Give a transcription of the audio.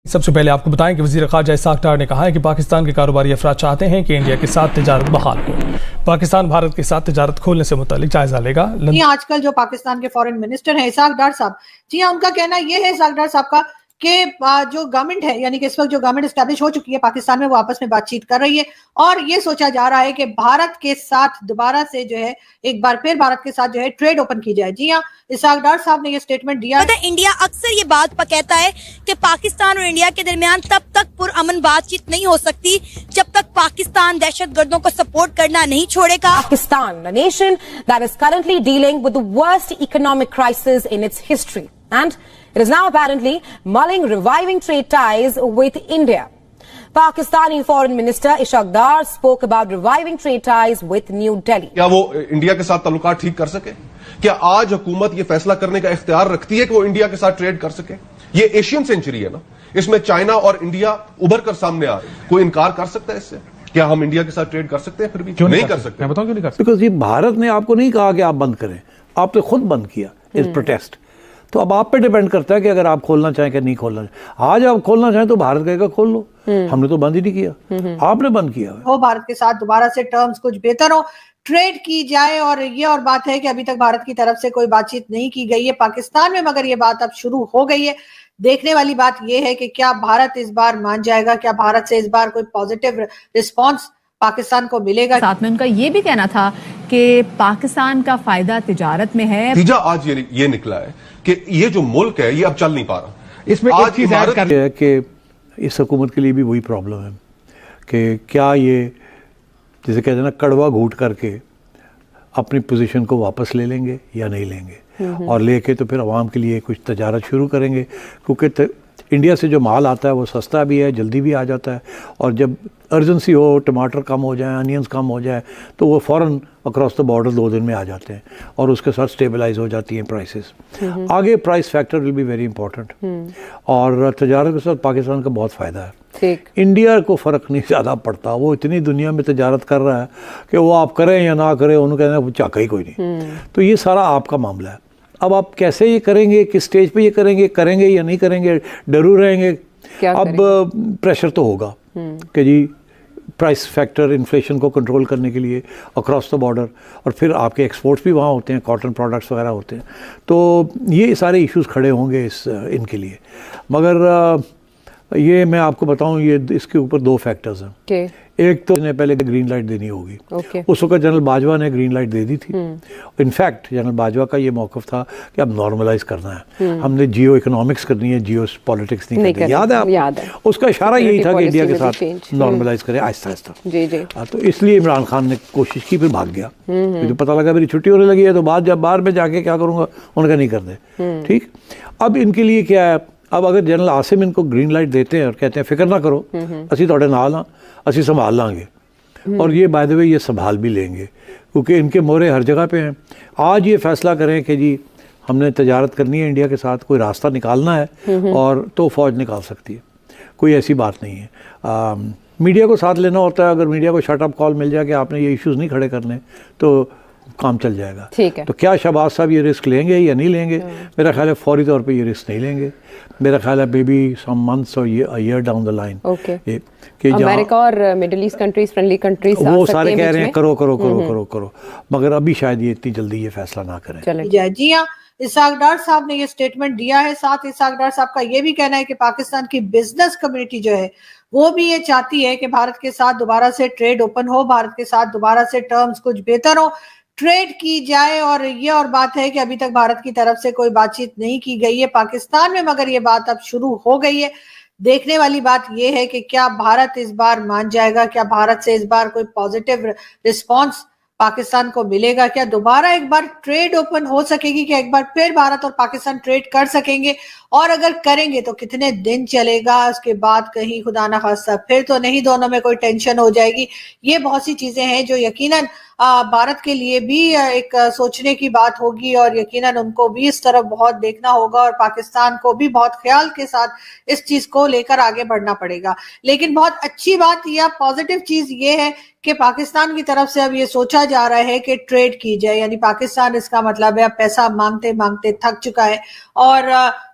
سب سے پہلے آپ کو بتائیں کہ وزیر خارجہ اسحاق ڈار نے کہا ہے کہ پاکستان کے کاروباری افراد چاہتے ہیں کہ انڈیا کے ساتھ تجارت بحال ہو۔ پاکستان بھارت کے ساتھ تجارت کھولنے سے متعلق جائزہ لے گا۔ آج کل جو پاکستان کے فورن منسٹر ہیں اسحاق ڈار صاحب، جی ہاں، ان کا کہنا یہ ہے اسحاق ڈار صاحب کا کہ جو گورنمنٹ ہے، یعنی کہ اس وقت جو گورنمنٹ اسٹیبلش ہو چکی ہے پاکستان میں، وہ آپس میں بات چیت کر رہی ہے اور یہ سوچا جا رہا ہے کہ بھارت کے ساتھ دوبارہ سے جو ہے ایک بار پھر بھارت کے ساتھ جو ہے ٹریڈ اوپن کی جائے۔ جی ہاں، اسحاق ڈار صاحب نے یہ سٹیٹمنٹ دیا ہے۔ انڈیا اکثر یہ بات کہتا ہے کہ پاکستان اور انڈیا کے درمیان تب تک پرامن بات چیت نہیں ہو سکتی جب تک پاکستان دہشت گردوں کو سپورٹ کرنا نہیں چھوڑے گا۔ Pakistan, a nation that is currently dealing with the worst economic crisis in its history, and it is now apparently mulling reviving trade ties with India. Pakistani Foreign Minister Ishaq Dar spoke about reviving trade ties with New Delhi. کیا وہ India کے ساتھ تعلقات ٹھیک کر سکے؟ کیا آج حکومت یہ فیصلہ کرنے کا اختیار رکھتی ہے کہ وہ انڈیا کے ساتھ ٹریڈ کر سکے؟ یہ ایشین سینچری ہے نا، اس میں چائنا اور انڈیا ابھر کر سامنے آ رہے ہیں۔ کوئی انکار کر سکتا ہے اس سے؟ کیا ہم انڈیا کے ساتھ ٹریڈ کر سکتے ہیں؟ پھر بھی نہیں کر سکتے۔ میں بتاؤں کیوں نہیں کر سکتے؟ بیکاز یہ بھارت نے آپ کو نہیں کہا کہ آپ بند کریں، آپ نے خود بند کیا اس پروٹیسٹ۔ تو اب آپ پہ ڈیپینڈ کرتا ہے کہ اگر آپ کھولنا چاہیں کہ نہیں کھولنا چاہیں۔ آج آپ کھولنا چاہیں تو بھارت کہے گا کھول لو، ہم نے تو بند ہی نہیں کیا، آپ نے بند کیا ہے۔ بھارت کے ساتھ دوبارہ سے ٹرمز کچھ بہتر ہو، ٹریڈ کی جائے، اور یہ اور بات ہے کہ ابھی تک بھارت کی طرف سے کوئی بات چیت نہیں کی گئی ہے پاکستان میں، مگر یہ بات اب شروع ہو گئی ہے۔ دیکھنے والی بات یہ ہے کہ کیا بھارت اس بار مان جائے گا، کیا بھارت سے اس بار کوئی پازیٹیو رسپانس پاکستان کو ملے گا۔ ساتھ میں ان کا یہ بھی کہنا تھا کہ پاکستان کا فائدہ تجارت میں ہے۔ نتیجہ آج یہ نکلا ہے کہ یہ جو ملک ہے یہ اب چل نہیں پا رہا۔ اس میں ایک چیز ایڈ کر ہے کہ اس حکومت کے لیے بھی وہی پرابلم ہے کہ کیا یہ جیسے کہتے ہیں نا کڑوا گھونٹ کر کے اپنی پوزیشن کو واپس لے لیں گے یا نہیں لیں گے، اور لے کے تو پھر عوام کے لیے کچھ تجارت شروع کریں گے، کیونکہ انڈیا سے جو مال آتا ہے وہ سستا بھی ہے، جلدی بھی آ جاتا ہے، اور جب ارجنسی ہو، ٹماٹر کم ہو جائیں، انینز کم ہو جائے تو وہ فوراً اکراس دا بارڈر 2 دن میں آ جاتے ہیں اور اس کے ساتھ سٹیبلائز ہو جاتی ہیں پرائسز۔ آگے price factor will be very important, اور تجارت کے ساتھ پاکستان کا بہت فائدہ ہے۔ انڈیا کو فرق نہیں زیادہ پڑتا، وہ اتنی دنیا میں تجارت کر رہا ہے کہ وہ آپ کریں یا نہ کریں انہوں کہنا ہے چاکا ہی کوئی نہیں۔ تو یہ سارا آپ کا معاملہ ہے۔ اب آپ کیسے یہ کریں گے، کس سٹیج پہ یہ کریں گے یا نہیں کریں گے، ڈرو رہیں گے۔ اب پریشر تو ہوگا کہ جی پرائس فیکٹر انفلیشن کو کنٹرول کرنے کے لیے اکراس دا بارڈر، اور پھر آپ کے ایکسپورٹس بھی وہاں ہوتے ہیں، کاٹن پروڈکٹس وغیرہ ہوتے ہیں، تو یہ سارے ایشوز کھڑے ہوں گے ان کے لیے۔ مگر یہ میں آپ کو بتاؤں، یہ اس کے اوپر 2 فیکٹرز ہیں۔ ایک تو نے پہلے گرین لائٹ دینی ہوگی، اس وقت جنرل باجوہ نے گرین لائٹ دے دی تھی۔ انفیکٹ جنرل باجوہ کا یہ موقف تھا کہ اب نارملائز کرنا ہے، ہم نے جیو اکنامکس کرنی ہے، جیو پالیٹکس نہیں کرنی۔ یاد ہے آپ اس کا اشارہ یہی تھا کہ انڈیا کے ساتھ نارملائز کرے آہستہ آہستہ۔ تو اس لیے عمران خان نے کوشش کی، پھر بھاگ گیا، مجھے پتہ لگا میری چھٹی ہونے لگی ہے، تو بعد جب باہر میں جا کے کیا کروں گا، ان کا نہیں کر دے ٹھیک۔ اب ان کے لیے کیا ہے، اب اگر جنرل عاصم ان کو گرین لائٹ دیتے ہیں اور کہتے ہیں فکر نہ کرو، اسی تھوڑے نال ہاں، اسی سنبھال لیں گے، اور یہ بائی دی وے یہ سنبھال بھی لیں گے کیونکہ ان کے مورے ہر جگہ پہ ہیں۔ آج یہ فیصلہ کریں کہ جی ہم نے تجارت کرنی ہے انڈیا کے ساتھ، کوئی راستہ نکالنا ہے، اور تو فوج نکال سکتی ہے، کوئی ایسی بات نہیں ہے۔ میڈیا کو ساتھ لینا ہوتا ہے، اگر میڈیا کو شٹ اپ کال مل جائے کہ آپ نے یہ ایشوز نہیں کھڑے کرنے تو کام چل جائے گا۔ تو کیا شہباز صاحب یہ رسک لیں گے یا نہیں لیں گے؟ میرا خیال ہے فوری طور پہ یہ رسک نہیں لیں گے، میرا خیال ہے مے بی سم منتھس اور ایئر ڈاؤن دا لائن کہ امریکہ اور Middle East countries, friendly countries, وہ سارے کہہ رہے ہیں کرو کرو کرو کرو کرو، مگر ابھی شاید یہ اتنی جلدی یہ فیصلہ نہ کریں۔ جی ہاں، اسحاق ڈار صاحب نے یہ سٹیٹمنٹ دیا ہے۔ ساتھ اسحاق ڈار صاحب کا یہ بھی کہنا ہے کہ پاکستان کی بزنس کمیونٹی جو ہے وہ بھی یہ چاہتی ہے کہ بھارت کے ساتھ دوبارہ سے ٹریڈ اوپن ہو، بھارت کے ساتھ دوبارہ سے ٹرمز کچھ بہتر ہو، ٹریڈ کی جائے، اور یہ اور بات ہے کہ ابھی تک بھارت کی طرف سے کوئی بات چیت نہیں کی گئی ہے پاکستان میں، مگر یہ بات اب شروع ہو گئی ہے۔ دیکھنے والی بات یہ ہے کہ کیا بھارت اس بار مان جائے گا، کیا بھارت سے اس بار کوئی پازیٹیو رسپانس پاکستان کو ملے گا، کیا دوبارہ ایک بار ٹریڈ اوپن ہو سکے گی، کہ ایک بار پھر بھارت اور پاکستان ٹریڈ کر سکیں گے، اور اگر کریں گے تو کتنے دن چلے گا، اس کے بعد کہیں خدا نہ خواستہ پھر تو نہیں دونوں میں کوئی ٹینشن ہو جائے گی۔ یہ بہت سی چیزیں ہیں جو یقیناً بھارت کے لیے بھی ایک سوچنے کی بات ہوگی، اور یقیناً ان کو بھی اس طرف بہت دیکھنا ہوگا، اور پاکستان کو بھی بہت خیال کے ساتھ اس چیز کو لے کر آگے بڑھنا پڑے گا۔ لیکن بہت اچھی بات یا پازیٹیو چیز یہ ہے کہ پاکستان کی طرف سے اب یہ سوچا جا رہا ہے کہ ٹریڈ کی جائے، یعنی پاکستان اس کا مطلب ہے اب پیسہ مانگتے مانگتے تھک چکا ہے، اور